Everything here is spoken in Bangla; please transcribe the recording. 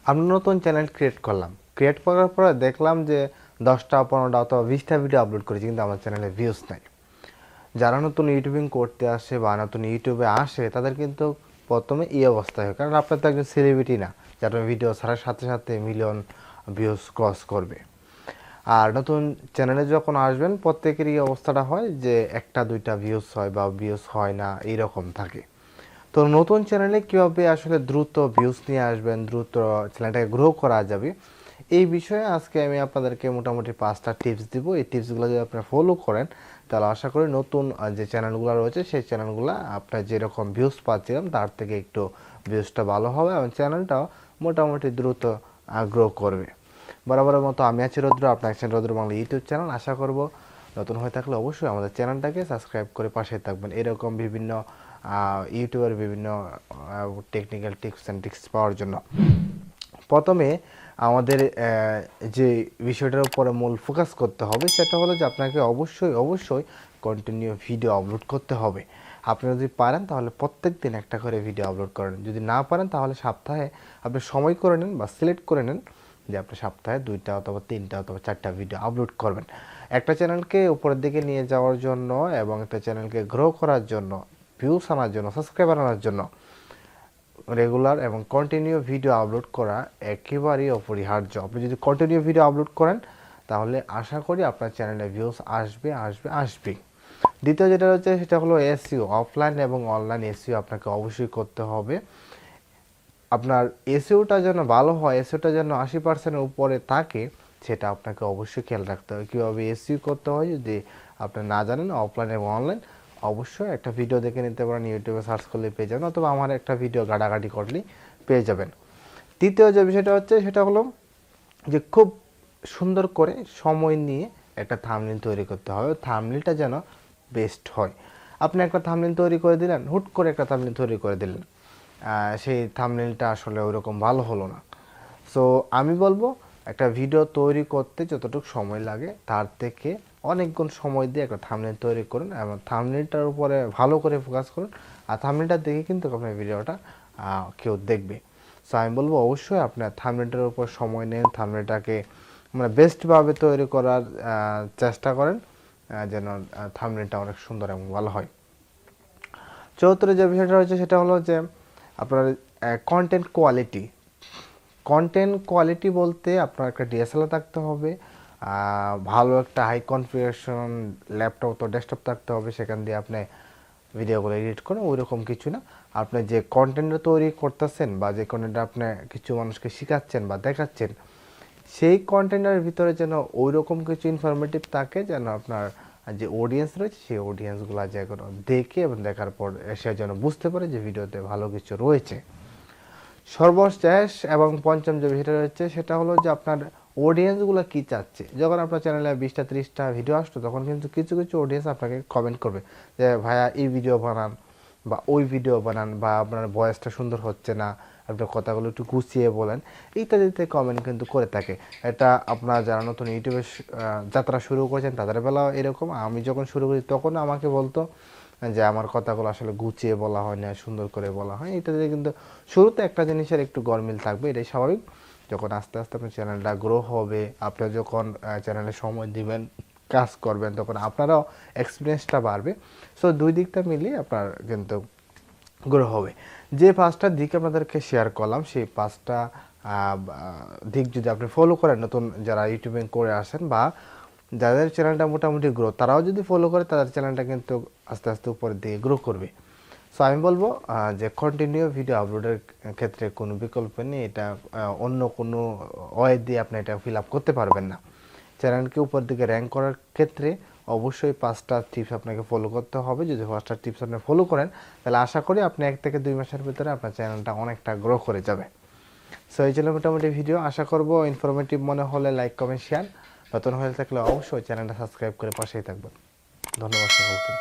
আমি নতুন চ্যানেল ক্রিয়েট করলাম। ক্রিয়েট করার পরে দেখলাম যে 10টা 15টা অথবা 20টা ভিডিও আপলোড করেছি, কিন্তু আমার চ্যানেলে ভিউজ নাই। যারা নতুন ইউটিউবিং করতে আসে বা নতুন ইউটিউবে আসে তাদের কিন্তু প্রথমে এই অবস্থা হয়, কারণ আপনার তো একজন সেলিব্রিটি না যার ভিডিও ছাড়ার সাথে সাথে মিলিয়ন ভিউজ ক্রস করবে। আর নতুন চ্যানেলে যখন আসবেন প্রত্যেকেরই অবস্থাটা হয় যে 1টা 2টা ভিউজ হয় বা ভিউজ হয় না, এইরকম থাকে। তো নতুন চ্যানেলে কীভাবে আসলে দ্রুত ভিউজ নিয়ে আসবেন, দ্রুত চ্যানেলটাকে গ্রো করা যাবে, এই বিষয়ে আজকে আমি আপনাদেরকে মোটামুটি 5টা টিপস দিব। এই টিপসগুলো যদি আপনারা ফলো করেন তাহলে আশা করি নতুন যে চ্যানেলগুলো রয়েছে সেই চ্যানেলগুলো আপনার যেরকম ভিউজ পাচ্ছিলাম তার থেকে একটু ভিউজটা ভালো হবে এবং চ্যানেলটাও মোটামুটি দ্রুত গ্রো করবে। বরাবরের মতো আমি আছি রুদ্র, আপনার আছেন RudroBangla ইউটিউব চ্যানেল। আশা করব নতুন হয়ে থাকলে অবশ্যই আমাদের চ্যানেলটাকে সাবস্ক্রাইব করে পাশে থাকবেন এরকম বিভিন্ন ইউটিউবের বিভিন্ন টেকনিক্যাল টিপস অ্যান্ড ট্রিক্স পাওয়ার জন্য। প্রথমে আমাদের যে বিষয়টার উপরে মূল ফোকাস করতে হবে সেটা হলো যে আপনাকে অবশ্যই কন্টিনিউ ভিডিও আপলোড করতে হবে। আপনি যদি পারেন তাহলে প্রত্যেক দিন একটা করে ভিডিও আপলোড করেন, যদি না পারেন তাহলে সপ্তাহে আপনি সময় করে নেন বা সিলেক্ট করে নেন যে আপনি সপ্তাহে 2টা অথবা 3টা অথবা 4টা ভিডিও আপলোড করবেন। একটা চ্যানেলকে উপরের দিকে নিয়ে যাওয়ার জন্য এবং একটা চ্যানেলকে গ্রো করার জন্য, ভিউস আনার জন্য, সাবস্ক্রাইবার আনার জন্য রেগুলার এবং কন্টিনিউ ভিডিও আপলোড করা একেবারেই অপরিহার্য। আপনি যদি কন্টিনিউ ভিডিও আপলোড করেন তাহলে আশা করি আপনার চ্যানেলে ভিউস আসবে। দ্বিতীয় যেটা হচ্ছে সেটা হলো এসইও। অফলাইন এবং অনলাইন এসইও আপনাকে অবশ্যই করতে হবে। আপনার এসইওটা যেন ভালো হয়, এসইওটা যেন 80%-এর উপরে থাকে, সেটা আপনাকে অবশ্যই খেয়াল রাখতে হবে। কীভাবে এসইও করতে হয় যদি আপনি না জানেন অফলাইন এবং অনলাইন, অবশ্যই একটা ভিডিও দেখে নিতে পারেন, ইউটিউবে সার্চ করলে পেয়ে যাবেন অথবা আমার একটা ভিডিও ঘাটাঘাটি করলেই পেয়ে যাবেন। তৃতীয় যে বিষয়টা হচ্ছে সেটা হলো যে খুব সুন্দর করে সময় নিয়ে একটা থাম্বনেল তৈরি করতে হবে। থাম্বনেলটা যেন বেস্ট হয়। আপনি একটা থাম্বনেল তৈরি করে দিলেন, হুট করে একটা থাম্বনেল তৈরি করে দিলেন, সেই থাম্বনেলটা আসলে ওইরকম ভালো হলো না। সো আমি বলবো একটা ভিডিও তৈরি করতে যতটুকু সময় লাগে তার থেকে অনেক গুণ সময় দিয়ে একটা থাম্বনেল তৈরি করুন এবং থাম্বনেলটার উপরে ভালো করে ফোকাস করুন। আর থাম্বনেলটা দেখে কিন্তু আপনার ভিডিওটা কেউ দেখবে। সো আমি বলবো অবশ্যই আপনার থাম্বনেলটার উপর সময় নেন, থাম্বনেলটাকে মানে বেস্টভাবে তৈরি করার চেষ্টা করেন যেন থাম্বনেলটা অনেক সুন্দর এবং ভালো হয়। চতুর্থ যে বিষয়টা রয়েছে সেটা হলো যে আপনার কন্টেন্ট কোয়ালিটি বলতে আপনার একটা ডিএসএলআর থাকতে হবে, ভালো একটা হাই কনফিগারেশন ল্যাপটপ তো ডেস্কটপ থাকতে হবে, সেখান দিয়ে আপনি ভিডিওগুলো এডিট করেন। ওই রকম কিছু না, আপনি যে কন্টেন্টটা তৈরি করতেছেন বা যে কন্টেন্টটা আপনি কিছু মানুষকে শেখাচ্ছেন বা দেখাচ্ছেন, সেই কন্টেন্টের ভিতরে যেন ওই রকম কিছু ইনফরমেটিভ থাকে যেন আপনার যে অডিয়েন্স রয়েছে সেই অডিয়েন্সগুলো যেন দেখে এবং দেখার পর সে যেন বুঝতে পারে যে ভিডিওতে ভালো কিছু রয়েছে। সর্বশেষ এবং পঞ্চম যে বিষয়টা রয়েছে সেটা হলো যে আপনার অডিয়েন্সগুলো কী চাচ্ছে। যখন আপনার চ্যানেলে 20টা 30টা ভিডিও আসতো তখন কিন্তু কিছু অডিয়েন্স আপনাকে কমেন্ট করবে যে ভাইয়া এই ভিডিও বানান বা ওই ভিডিও বানান, বা আপনার ভয়েসটা সুন্দর হচ্ছে না, আপনার কথাগুলো একটু গুছিয়ে বলেন, ইত্যাদিতে কমেন্ট কিন্তু করে থাকে। এটা আপনার যারা নতুন ইউটিউবে যাত্রা শুরু করেছেন তাদের বেলাও এরকম। আমি যখন শুরু করি তখন আমাকে বলতো যে আমার কথাগুলো আসলে গুছিয়ে বলা হয় না, সুন্দর করে বলা হয় ইত্যাদি। কিন্তু শুরুতে একটা জিনিসের একটু গরমিল থাকবে, এটাই স্বাভাবিক। যখন আস্তে আস্তে আপনার চ্যানেলটা গ্রো হবে, আপনারা যখন চ্যানেলে সময় দিবেন, কাজ করবেন, তখন আপনারাও এক্সপিরিয়েন্সটা বাড়বে। সো দুই দিকটা মিলিয়ে আপনার কিন্তু গ্রো হবে। যে 5টা দিক আপনাদেরকে শেয়ার করলাম সেই 5টা দিক যদি আপনি ফলো করেন, নতুন যারা ইউটিউবিং করে আসেন বা যাদের চ্যানেলটা মোটামুটি গ্রো তারাও যদি ফলো করে তাদের চ্যানেলটা কিন্তু আস্তে আস্তে উপরের দিকে গ্রো করবে। সো আমি বলবো যে কন্টিনিউ ভিডিও আপলোডের ক্ষেত্রে কোনো বিকল্প নেই, এটা অন্য কোনো ওয়ে দিয়ে আপনি এটা ফিল আপ করতে পারবেন না। চ্যানেলকে উপর দিকে র্যাঙ্ক করার ক্ষেত্রে অবশ্যই 5টা টিপস আপনাকে ফলো করতে হবে। যদি 5টা টিপস আপনি ফলো করেন তাহলে আশা করি আপনি 1 থেকে 2 মাসের ভিতরে আপনার চ্যানেলটা অনেকটা গ্রো করে যাবে। সো এই ছিল মোটামুটি ভিডিও। আশা করব ইনফরমেটিভ মনে হলে লাইক কমেন্ট শেয়ার, নতুন হয়ে থাকলে অবশ্যই চ্যানেলটা সাবস্ক্রাইব করে পাশেই থাকবেন। ধন্যবাদ সকলকে।